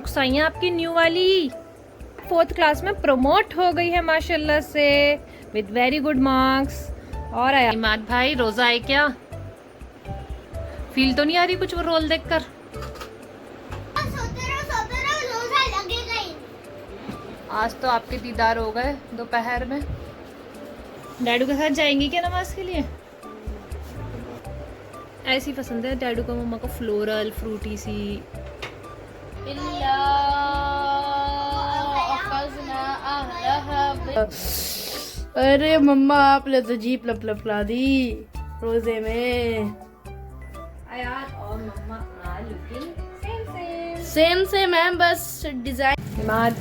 Books I हैं आपकी new वाली। 4th क्लास में प्रमोट हो गई है माशाल्लाह से विद वेरी गुड मार्क्स। और आया इमाद भाई, रोजा है क्या? फील तो नहीं आ रही कुछ वो रोल देखकर? आज तो आपके दीदार हो गए दोपहर में। डैडू के साथ जाएंगी क्या नमाज के लिए? ऐसी पसंद है डैडू को, मम्मा को फ्लोरल फ्रूटी सी। अरे मम्मा आपने तो जीप लपला दी रोजे में। और मम्मा are looking सेम है, बस design. Imad,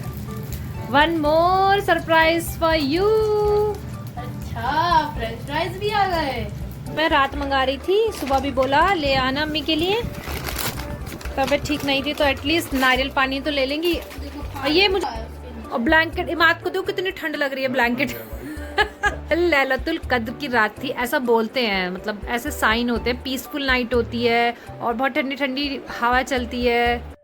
one more surprise for you. अच्छा, फ्रेंच फ्राइज भी आ गए। मैं रात मंगा रही थी, सुबह भी बोला ले आना अम्मी के लिए। तबीयत ठीक नहीं थी तो एटलीस्ट नारियल पानी तो ले लेंगी। और ये मुझे और ब्लैंकेट, इमाद को दो, कितनी ठंड लग रही है ब्लैंकेट। लैलतुल कद्र की रात थी ऐसा बोलते हैं, मतलब ऐसे साइन होते हैं, पीसफुल नाइट होती है और बहुत ठंडी ठंडी हवा चलती है।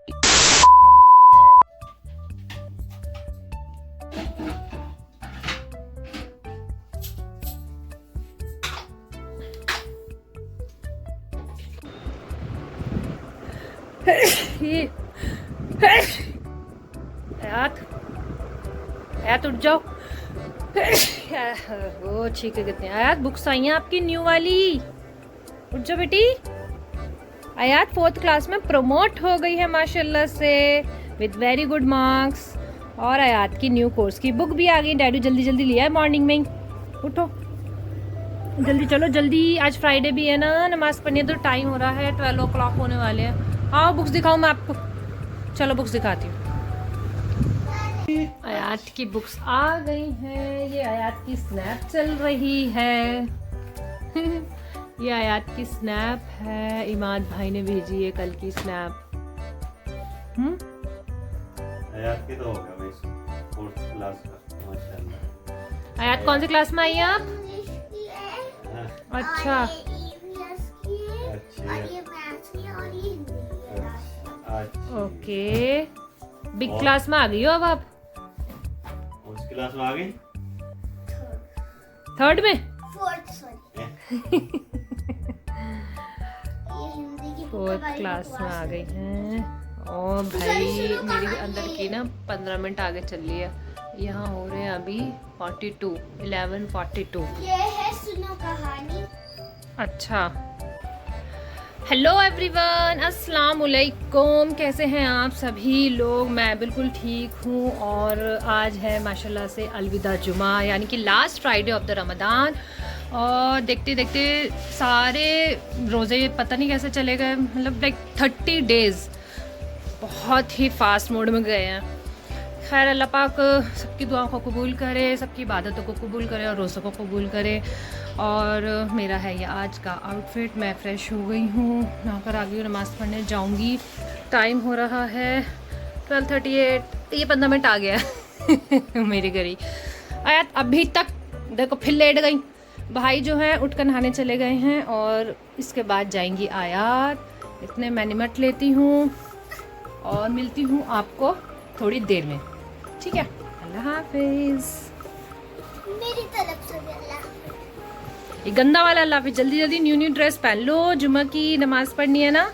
आयात उठ जाओ। वो ठीक है, कितने आयात बुक्स आई हैं आपकी न्यू वाली। उठ जाओ बेटी। आयात 4th क्लास में प्रमोट हो गई है माशाल्लाह से विद वेरी गुड मार्क्स। और आयात की न्यू कोर्स की बुक भी आ गई। डैडू जल्दी जल्दी लिया है मॉर्निंग में ही। उठो जल्दी, चलो जल्दी, आज फ्राइडे भी है ना, नमाज पढ़नी तो टाइम हो रहा है, 12 o'clock होने वाले हैं। आओ बुक्स दिखाऊं मैं आपको। चलो बुक्स दिखाती हूँ। आयात की बुक्स आ गई हैं। ये आयात की स्नैप चल रही है। ये आयात की स्नैप है, इमाद भाई ने भेजी है कल की स्नैप। आयात की तो हो गया भाई 4th क्लास का माशाल्लाह। आयात कौन सी क्लास में आई हैं आप? अच्छा ओके, बिग क्लास में आ गई हो अब आप? उस क्लास में आ गई, 3rd में? 4th क्लास में आ गई हैं। और भाई मेरी अंदर की ना 15 मिनट आगे चल रही है। यहाँ हो रहे हैं अभी 11:42। ये है सुनो कहानी। अच्छा, हेलो एवरीवन, अस्सलाम वालेकुम। कैसे हैं आप सभी लोग? मैं बिल्कुल ठीक हूँ। और आज है माशाल्लाह से अलविदा जुमा, यानी कि last Friday of the Ramzan. और देखते देखते सारे रोज़े पता नहीं कैसे चले गए, मतलब लाइक 30 डेज़ बहुत ही फास्ट मोड में गए हैं। खैर अल्लाह पाक सबकी दुआओं को कबूल करे, सबकी इबादतों को कबूल करे और रोज़ों को कबूल करे। और मेरा है ये आज का आउटफिट। मैं फ़्रेश हो गई हूँ, नहा कर आ गई हूँ, नमाज़ पढ़ने जाऊँगी। टाइम हो रहा है 12:38। ये 15 मिनट आ गया है मेरे घर ही। आयात अभी तक देखो फिर लेट गई। भाई जो हैं उठ कर नहाने चले गए हैं और इसके बाद जाएंगी आयात। इतने मैं निमट लेती हूँ और मिलती हूँ आपको थोड़ी देर में, ठीक है? अल्लाह हाफिज़। मेरी तरफ से भी अल्लाह हाफिज़। ये गंदा वाला अल्लाह हाफिज़। जल्दी जल्दी न्यू ड्रेस पहन लो, जुम्मा की नमाज पढ़नी है ना।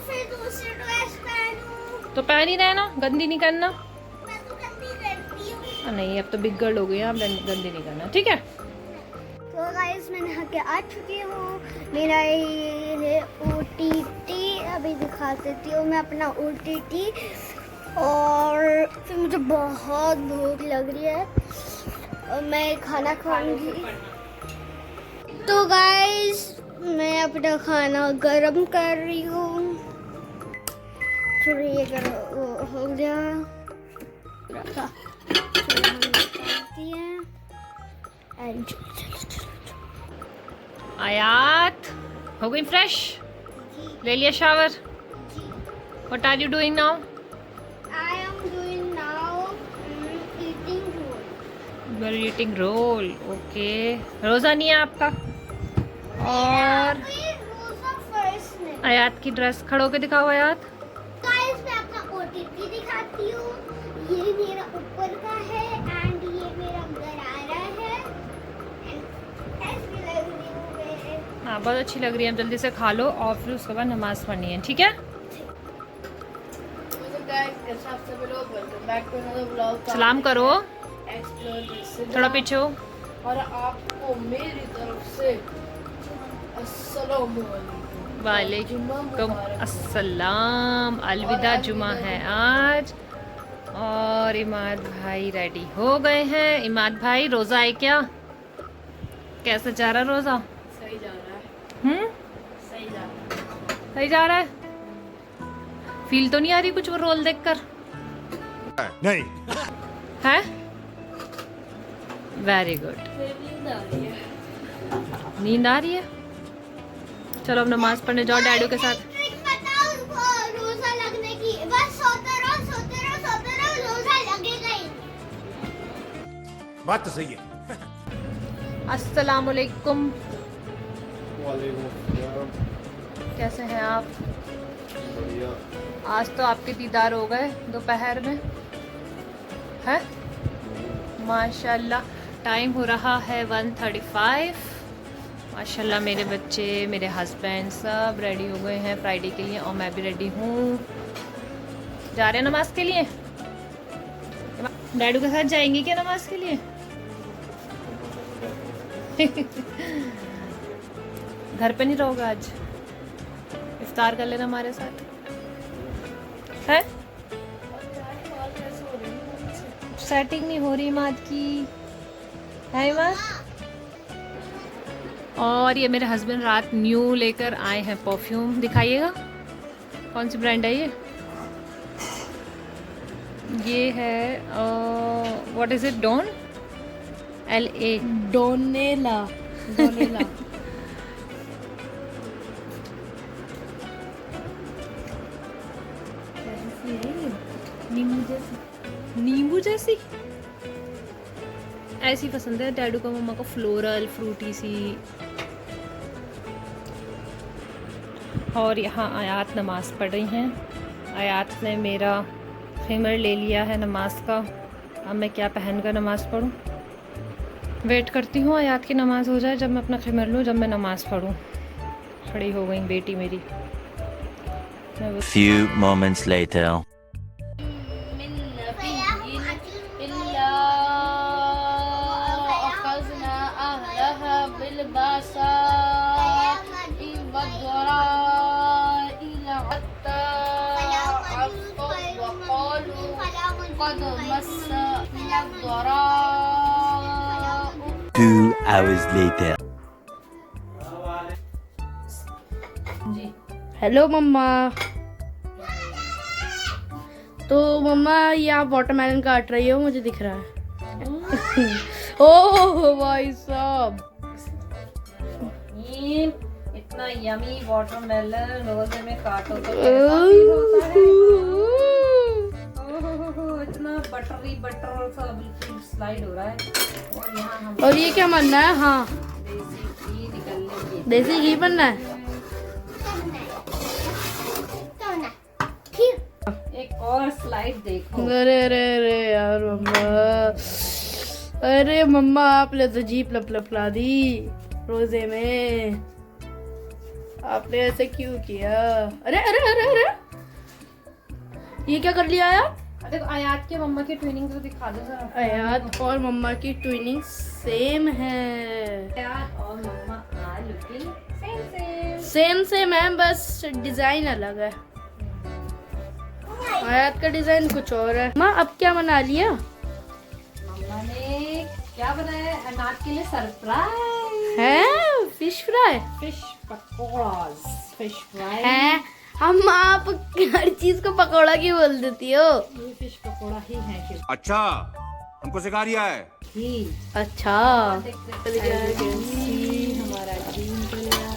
फिर दूसरी ड्रेस पहनूं। तो पहन ही रहना, गंदी नहीं करना। मैं तो गंदी करती हूँ। नहीं अब तो बिग गर्ल हो गई है, अब गंदी नहीं करना, ठीक है? तो गाइस मैं नहा के आ चुकी हूँ। मेरा ये है OTT, अभी दिखा देती हूँ मैं अपना OTT। और फिर मुझे बहुत भूख लग रही है और मैं खाना खाऊंगी। तो गाइस मैं अपना खाना गरम कर रही हूँ। थोड़ा ये गरम हो गया, आयात हो गई फ्रेश? ले लिया shower? What are you doing now? I am doing now eating roll. You are eating roll, okay. रोज़ा नहीं है आपका? और रोजा फर्स्ट ने आयात की ड्रेस खड़ो के दिखाओ आयात। ऊपर का है एंड ये मेरा घर आ रहा है एंड ऐसी लग रही हूँ मैं। हाँ बहुत अच्छी लग रही है, जल्दी से खा लो और फिर उसके बाद नमाज़ पढ़नी है, ठीक है? सलाम करो, थोड़ा पीछे हो। और आपको मेरी तरफ से अस्सलाम वालेकुम अस्सलाम। अलविदा जुमा है आज। और इमाद भाई रेडी हो गए हैं। इमाद भाई रोज़ा है क्या? कैसे जा रहा रोज़ा? सही जा रहा है, सही जा रहा है। सही जा रहा है। फील तो नहीं आ रही कुछ वो रोल देखकर? नहीं। है वेरी गुड। नींद आ रही है? चलो अब नमाज पढ़ने जाओ डैडू के साथ। ट्रिक बताओ वो रोजा लगने की। बस सोते रहो रोजा लगेगा ही। बात तो सही है। अस्सलाम वालेकुम, कैसे हैं आप? आज तो आपके दीदार हो गए दोपहर में, है माशाल्लाह। टाइम हो रहा है 1:35। माशाल्लाह मेरे बच्चे, मेरे हस्बैंड सब रेडी हो गए हैं फ्राइडे के लिए और मैं भी रेडी हूँ। जा रहे हैं नमाज के लिए? डैडू के साथ जाएंगे क्या नमाज के लिए? घर पे नहीं रहोगे आज? इफ्तार कर लेना हमारे साथ, है? सेटिंग नहीं हो रही इमाद की, है इमाद? और ये मेरे हस्बैंड रात न्यू लेकर आए हैं परफ्यूम, दिखाइएगा कौन सी ब्रांड है ये है व्हाट इज इट, डॉन LA डोनेला नींबू जैसी ऐसी पसंद है डैडू को, मम्मा को फ्लोरल फ्रूटी सी। और यहाँ आयात नमाज पढ़ रही हैं। आयात ने मेरा खिमर ले लिया है नमाज का। अब मैं क्या पहनकर नमाज पढ़ूँ? वेट करती हूँ आयात की नमाज हो जाए, जब मैं अपना खिमर लूँ, जब मैं नमाज पढ़ूँ। खड़ी हो गई बेटी मेरी। Few moments later. Two hours later. Hello मम्मा। तो मम्मा ये आप वाटरमेलन काट रही हो, मुझे दिख रहा है। ओह भाई साहब, इतना यमी वाटरमेलन रोजे में काटो तो कैसा फील होता है? ओह, इतना बटरी बटर सा बिल्कुल स्लाइड हो रहा है। और यहाँ हम और ये क्या बनना है? हाँ, देसी घी निकलने की देसी घी बनना है। एक और स्लाइड देखो। अरे अरे अरे यार मम्मा, अरे मम्मा आपने तो जीप लपलपला दी रोजे में। आपने ऐसे क्यों किया? अरे अरे अरे अरे, ये क्या कर लिया यार? देखो आयात के मम्मा की ट्विनिंग तो दिखा दो जरा। आयात और मम्मा की ट्विनिंग सेम है। आयात और मम्मा आर लुकिंग सेम सेम है, बस डिजाइन अलग है। आयात का डिजाइन कुछ और है। माँ अब क्या बना लिया? मम्मा ने क्या बनाया है अनाज के लिए? सरप्राइज है fish fry fish pakoras. Fish fry है। हम आप हर चीज को पकौड़ा क्यों बोल देती हो? ये फिश पकौड़ा ही है फिर अच्छा, हमको सिखा रिया है। ही। अच्छा, हमारा ग्रीन कलर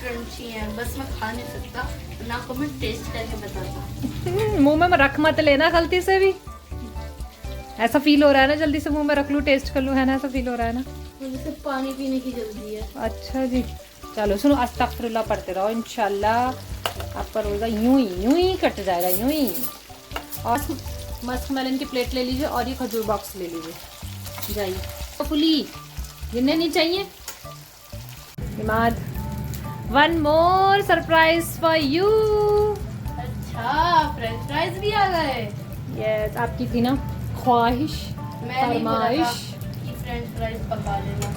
क्रंची है, बस मैं खा नहीं सकता, ना को मैं टेस्ट करके बताता। मुंह में रख मत लेना गलती से भी। ऐसा फील हो रहा है ना, जल्दी से मुंह में रख लूं, टेस्ट कर लूं, है ना? ऐसा फील हो रहा है ना? मुझे सिर्फ पानी पीने की जल्दी है। अच्छा जी, चलो सुनो, अस्तगफिरुल्लाह पढ़ते रहो, इंशाल्लाह आपका रोज़ा यूं ही कट जाएगा, यूं ही। और मस्क मेलन की प्लेट ले लीजिए और ये खजूर बॉक्स ले लीजिए। जाइए तो फुली गिनने नहीं चाहिए। Imad, one more surprise for you. अच्छा, फ्रेंच फ्राइज भी आ गए। यस, आपकी थी ना ख्वाहिश, मैं नहीं बोला था फरमाइश। कि फ्रेंच फ्राइज पका लेना।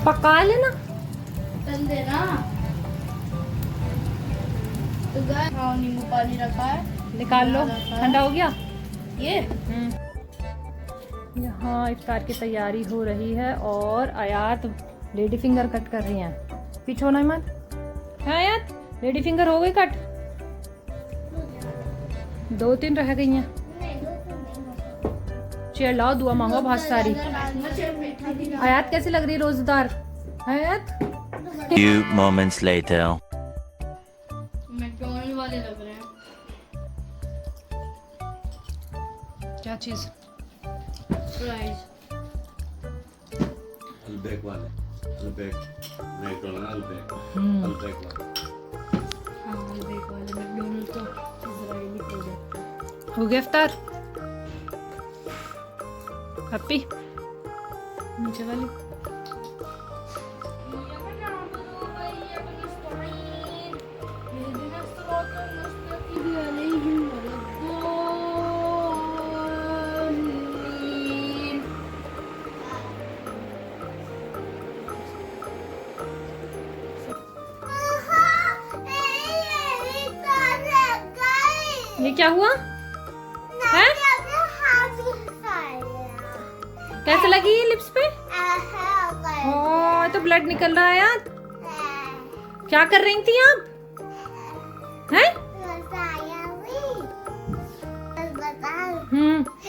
पका लेना। तल देना। तो गाइस, हाँ, नींबू पानी रखा है, निकाल लो, ठंडा हो गया। ये यहाँ इफ्तार की तैयारी हो रही है और आयात लेडी फिंगर कट कर रही हैं। पीछे होना इमान है। आयात, लेडी फिंगर हो गई कट? 2-3 रह गई हैं। चेयर लाओ, दुआ मांगो बहुत सारी। आयात कैसी लग रही है रोजदार? आयात Few moments later. मैकडॉनल्ड वाले लग रहे हैं। क्या चीज? फ्राइज। अलबेक वाले, अलबेक मैकडॉनल्ड, अलबेक अलबेक वाले। हाँ, अलबेक वाले। मैकडॉनल्ड तो इजरायली प्रोडक्ट है। हो गया इफ्तार? हैप्पी? नीचे वाली ये क्या हुआ है? कैसे लगी ये लिप्स पे? ओह, तो ब्लड निकल रहा है यार। क्या कर रही थी आप? हैं?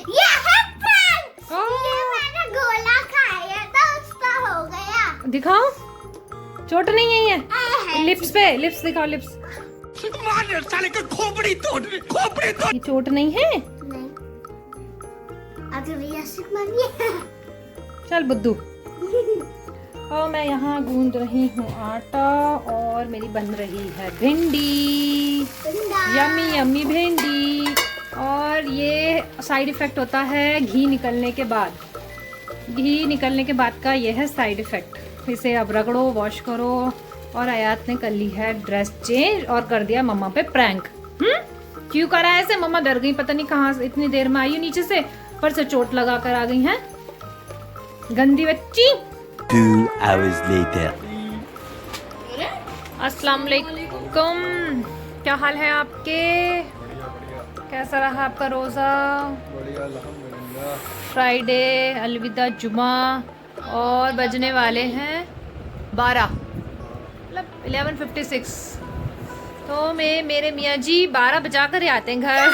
ये है prank! ओह, ये मैंने गोला खाया था, उसका हो गया। दिखाओ, चोट नहीं है ये लिप्स पे। लिप्स दिखाओ, लिप्स। साले का खोपड़ी तोड़, खोपड़ी तोड़। ये चोट नहीं है। नहीं, अगर यासिक मानिए। चल बुद्धू। और मैं यहाँ गूंद रही हूँ आटा और मेरी बन रही है भिंडी। यम्मी यम्मी भिंडी। और ये साइड इफेक्ट होता है घी निकलने के बाद। घी निकलने के बाद का ये है साइड इफेक्ट। इसे अब रगड़ो, वॉश करो। और आयात ने कर ली है ड्रेस चेंज और कर दिया मम्मा पे प्रैंक। क्यों करा है ऐसे? मम्मा डर गई, पता नहीं कहाँ से इतनी देर में आई हूँ नीचे से, पर से चोट लगा कर आ गई हैं। गंदी बच्ची। 2 hours later. अस्सलाम वालेकुम, क्या हाल है आपके? कैसा रहा आपका रोज़ा? फ्राइडे, अलविदा जुमा। और बजने वाले हैं 12, मतलब 11:56। तो मेरे मियाँ जी 12 बजा कर आते हैं घर।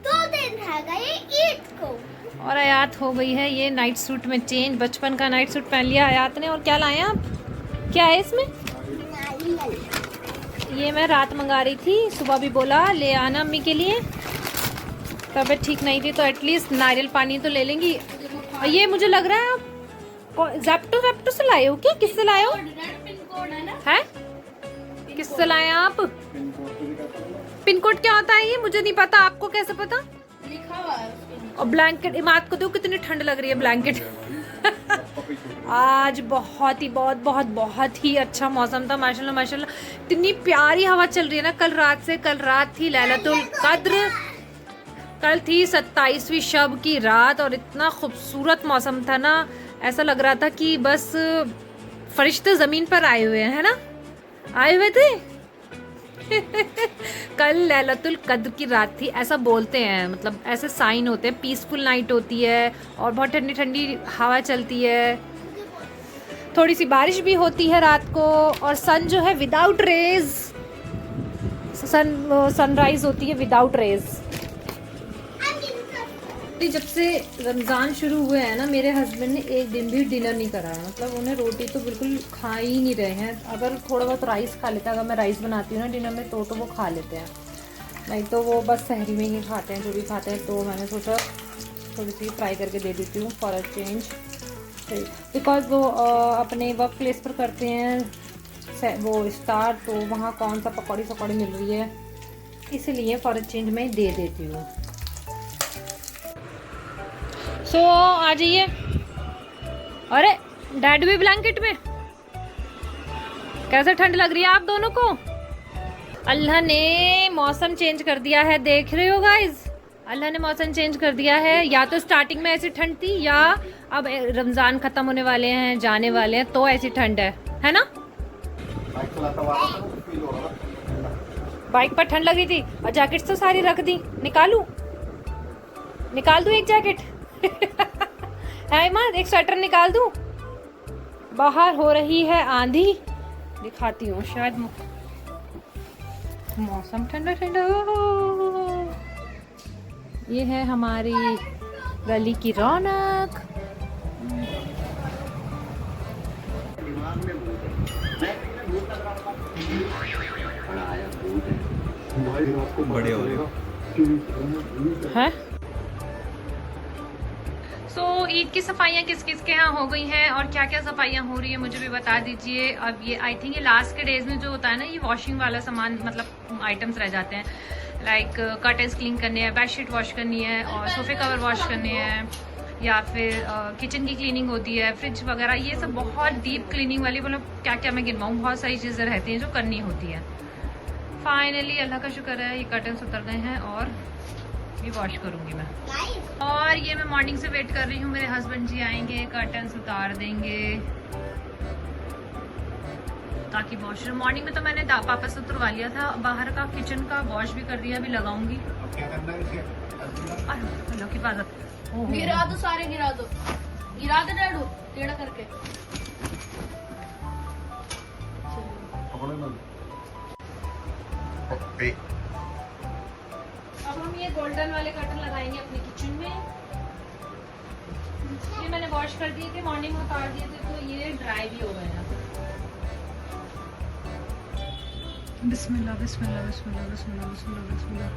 2 दिन रह गए ईद को। और आयात हो गई है ये नाइट सूट में चेंज। बचपन का नाइट सूट पहन लिया आयात ने। और क्या लाए आप? क्या है इसमें? ये मैं रात मंगा रही थी, सुबह भी बोला ले आना अम्मी के लिए। तबीयत ठीक नहीं थी तो एटलीस्ट नारियल पानी तो ले लेंगी। और ये मुझे लग रहा है आप ज़ेप्टो से लाए हो क्या? किससे लाए हो? है? किससे लाए आप? पिन कोड क्या होता है ये? मुझे नहीं पता, आपको कैसे पता? लिखा हुआ है उसके नीचे। और ब्लैंकेट इमाद को दो, कितनी ठंड लग रही है ब्लैंकेट। आज बहुत ही अच्छा मौसम था माशाल्लाह माशाल्लाह। इतनी प्यारी हवा चल रही है ना कल रात से। कल रात थी लैलतुल कद्र, कल थी 27वीं शब की रात और इतना खूबसूरत मौसम था ना, ऐसा लग रहा था कि बस फरिश्ते ज़मीन पर आए हुए हैं, है ना? आए हुए थे। कल लैलतुल कद्र की रात थी, ऐसा बोलते हैं, मतलब ऐसे साइन होते हैं। पीसफुल नाइट होती है और बहुत ठंडी ठंडी हवा चलती है, थोड़ी सी बारिश भी होती है रात को। और सन जो है विदाउट रेज, सनराइज होती है विदाउट रेज। जब से रमज़ान शुरू हुए हैं ना, मेरे हस्बैंड ने एक दिन भी डिनर नहीं करा है। मतलब उन्हें रोटी तो बिल्कुल खा ही नहीं रहे हैं। अगर थोड़ा बहुत राइस खा लेते हैं, अगर मैं राइस बनाती हूँ ना डिनर में तो वो खा लेते हैं, नहीं तो वो बस सहरी में ही खाते हैं जो भी खाते हैं। तो मैंने सोचा थोड़ी सी फ्राई करके दे देती हूँ फॉर अ चेंज, बिकॉज वो अपने वर्क प्लेस पर करते हैं वो इफ्तार, तो वहाँ कौन सा पकौड़ी मिल रही है, इसलिए फॉर अ चेंज मैं दे देती हूँ। सो आ जाइए। अरे डैड भी ब्लैंकेट में, कैसे ठंड लग रही है आप दोनों को। अल्लाह ने मौसम चेंज कर दिया है, देख रहे हो गाइस, अल्लाह ने मौसम चेंज कर दिया है। या तो स्टार्टिंग में ऐसी ठंड थी, या अब रमज़ान ख़त्म होने वाले हैं, जाने वाले हैं, तो ऐसी ठंड है ना। बाइक पर ठंड लग रही थी और जैकेट्स तो सारी रख दी। निकाल दूँ एक जैकेट है इमान, एक स्वेटर निकाल दूँ। बाहर हो रही है आंधी, दिखाती हूँ, शायद मौसम ठंडा ठंडा। ये है हमारी गली की रौनक। बड़े हो रहे हो है। सो ईद की सफाइयाँ किस किस के यहाँ हो गई हैं और क्या क्या सफाइयाँ हो रही है मुझे भी बता दीजिए। अब ये आई थिंक ये लास्ट के डेज में जो होता है ना, ये वॉशिंग वाला सामान, मतलब आइटम्स रह जाते हैं। लाइक कर्टेंस क्लीन करने हैं, बेडशीट वॉश करनी है, और सोफे कवर वॉश करने हैं, या फिर किचन की क्लीनिंग होती है, फ्रिज वगैरह, ये सब बहुत डीप क्लीनिंग वाली, मतलब क्या क्या मैं गिनवाऊँ, बहुत सारी चीज़ें रहती हैं जो करनी होती है। फाइनली अल्लाह का शुक्र है ये कर्टेंस उतर गए हैं और ये वॉश करूँगी मैं। और ये मैं मॉर्निंग से वेट कर रही हूँ, मेरे हस्बैंड जी आएंगे, कर्टेंस उतार देंगे ताकि वॉश। मॉर्निंग में तो मैंने पापा से उतरवा लिया था, बाहर का किचन का वॉश भी कर दिया, अभी लगाऊंगी। अल्लाह की हिफाजत। गिरा दो, सारे गिरा दो डैडू, टेढ़ा करके। अब हम ये गोल्डन वाले कर्टन लगाएंगे अपने किचन में। ये मैंने वॉश कर दिए थे, मॉर्निंग में उतार दिए थे, तो ये ड्राई भी हो गए हैं। बिस्मिल्लाह बिस्मिल्लाह बिस्मिल्लाह बिस्मिल्लाह बिस्मिल्लाह बिस्मिल्लाह।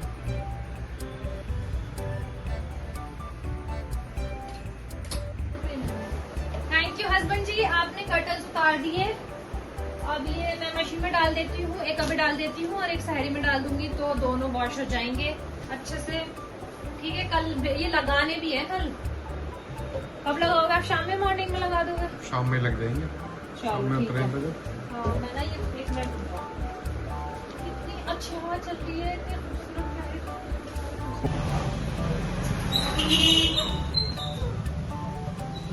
थैंक यू हस्बैंड जी, आपने कर्टन्स उतार दिए। अब ये मैं मशीन में डाल देती हूँ, एक अभी डाल देती हूँ और एक सहरी में डाल दूंगी, तो दोनों वॉश हो जाएंगे अच्छे से। ठीक है, कल ये लगाने भी है। कल कब लगाओगे आप? शाम में, मॉर्निंग में लगा दोगे? शाम में लग जाएंगे। शाम में उतरेंगे तो। हाँ, मैं ना ये एक मिनट, कितनी अच्छी हवा चल रही है, इतनी खूबसूरत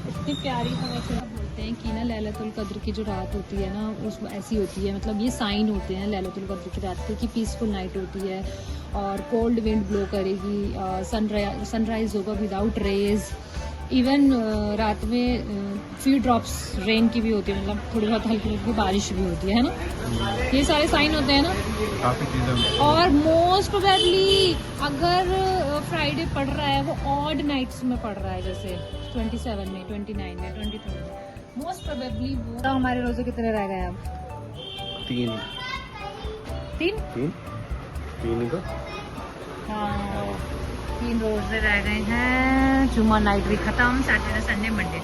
इतनी प्यारी हवा चल। बोलते हैं कि ना लैलतुल कद्र की जो रात होती है ना, उसमें ऐसी होती है, मतलब ये साइन होते हैं लैलतुल कद्र की रात के, कि पीसफुल नाइट होती है और कोल्ड विंड ब्लो करेगी, सनराइज होगा विदाउट रेज, इवन रात में फ्यू ड्रॉप्स रेन की भी होती है, मतलब थोड़ी बहुत हल्की हल्की बारिश भी होती है ना। ये सारे साइन होते हैं ना, काफी चीजें। और मोस्ट प्रोबेबली अगर फ्राइडे पड़ रहा है, वो ऑड नाइट्स में पड़ रहा है, जैसे 27 में, 29 में, 23 में, मोस्ट प्रोबेबली वो। तो हमारे रोजे कितने रह गए अब? तीन ही तो। हाँ, 3 रोजे रह गए हैं। जुमा नाइट भी खत्म, सैटरडे संडे मंडे।